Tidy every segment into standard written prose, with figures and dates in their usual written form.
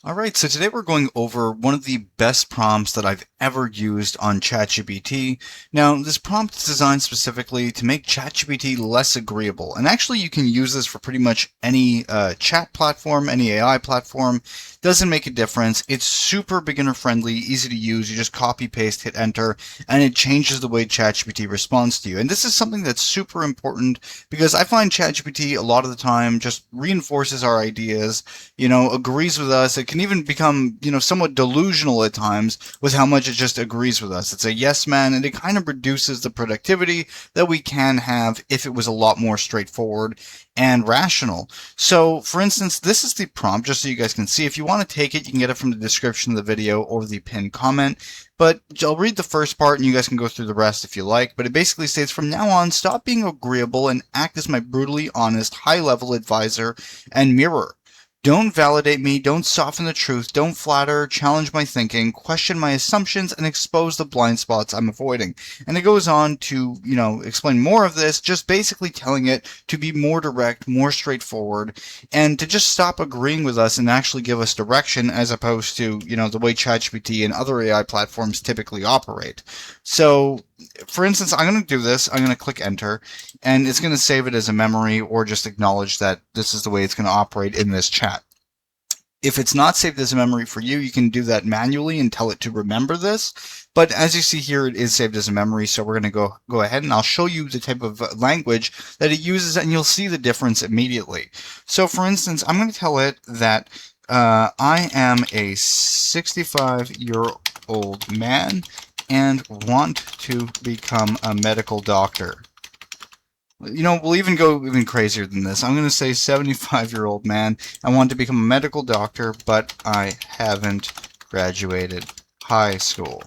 Alright, so today we're going over one of the best prompts that I've ever used on ChatGPT. Now, this prompt is designed specifically to make ChatGPT less agreeable. And actually, you can use this for pretty much any chat platform, any AI platform. Doesn't make a difference. It's super beginner friendly, easy to use. You just copy, paste, hit enter, and it changes the way ChatGPT responds to you. And this is something that's super important because I find ChatGPT a lot of the time just reinforces our ideas, agrees with us. It can even become, somewhat delusional at times with how much it just agrees with us. It's a yes man, and it kind of reduces the productivity that we can have if it was a lot more straightforward and rational. So, for instance, this is the prompt, just so you guys can see. If you want to take it, you can get it from the description of the video or the pinned comment. But I'll read the first part and you guys can go through the rest if you like. But it basically states, from now on, stop being agreeable and act as my brutally honest, high-level advisor and mirror. Don't validate me, don't soften the truth, don't flatter, challenge my thinking, question my assumptions, and expose the blind spots I'm avoiding. And it goes on to, explain more of this, just basically telling it to be more direct, more straightforward, and to just stop agreeing with us and actually give us direction as opposed to, the way ChatGPT and other AI platforms typically operate. So, for instance, I'm going to do this. I'm going to click enter, and it's going to save it as a memory or just acknowledge that this is the way it's going to operate in this chat. If it's not saved as a memory for you, you can do that manually and tell it to remember this. But as you see here, it is saved as a memory, so we're going to go ahead and I'll show you the type of language that it uses, and you'll see the difference immediately. So, for instance, I'm going to tell it that I am a 65-year-old man and want to become a medical doctor. We'll even go even crazier than this. I'm going to say 75-year-old man. I want to become a medical doctor, but I haven't graduated high school.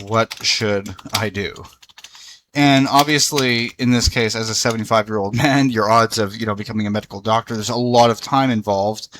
What should I do? And obviously, in this case, as a 75-year-old man, your odds of, becoming a medical doctor, there's a lot of time involved.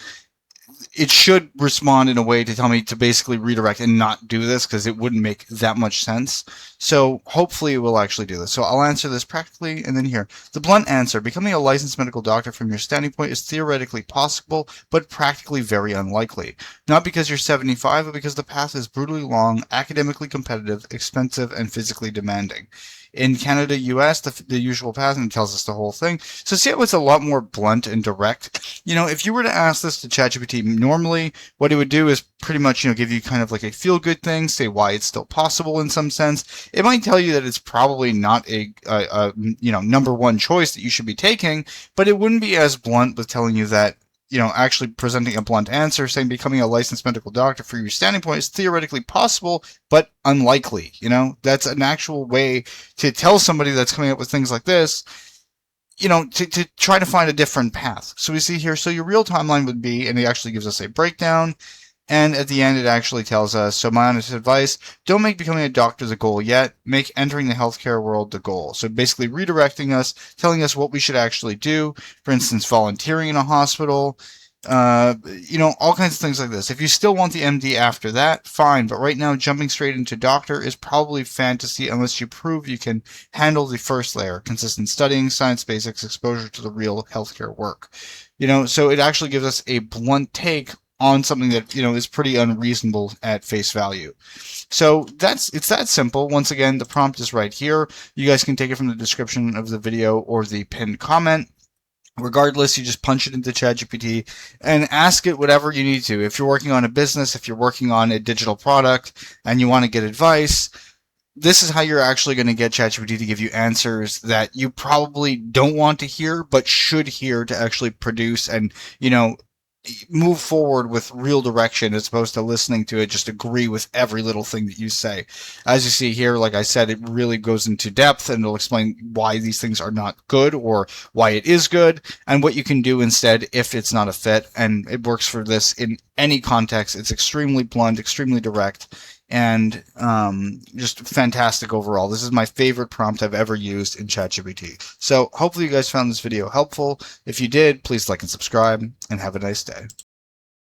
It should respond in a way to tell me to basically redirect and not do this, because it wouldn't make that much sense. So hopefully it will actually do this. So I'll answer this practically, and then here. The blunt answer: becoming a licensed medical doctor from your standing point is theoretically possible, but practically very unlikely. Not because you're 75, but because the path is brutally long, academically competitive, expensive, and physically demanding. In Canada, US, the usual path, and it tells us the whole thing. So see how it's a lot more blunt and direct? If you were to ask this to ChatGPT normally, what it would do is pretty much, give you kind of like a feel-good thing, say why it's still possible in some sense. It might tell you that it's probably not a number one choice that you should be taking, but it wouldn't be as blunt with telling you that, actually presenting a blunt answer, saying becoming a licensed medical doctor for your standing point is theoretically possible, but unlikely. That's an actual way to tell somebody that's coming up with things like this, to try to find a different path. So we see here, so your real timeline would be, and it actually gives us a breakdown. And at the end, it actually tells us, so my honest advice, don't make becoming a doctor the goal yet. Make entering the healthcare world the goal. So basically redirecting us, telling us what we should actually do. For instance, volunteering in a hospital, all kinds of things like this. If you still want the MD after that, fine. But right now, jumping straight into doctor is probably fantasy unless you prove you can handle the first layer: consistent studying, science basics, exposure to the real healthcare work. So it actually gives us a blunt take on something that, is pretty unreasonable at face value. So it's that simple. Once again, the prompt is right here. You guys can take it from the description of the video or the pinned comment. Regardless, you just punch it into ChatGPT and ask it whatever you need to. If you're working on a business, if you're working on a digital product and you want to get advice, this is how you're actually going to get ChatGPT to give you answers that you probably don't want to hear, but should hear to actually produce and, move forward with real direction, as opposed to listening to it just agree with every little thing that you say. As you see here, like I said, it really goes into depth, and it'll explain why these things are not good or why it is good and what you can do instead if it's not a fit. And it works for this in any context. It's extremely blunt, extremely direct, and just fantastic overall. This is my favorite prompt I've ever used in ChatGPT. So hopefully you guys found this video helpful. If you did, please like and subscribe, and have a nice day.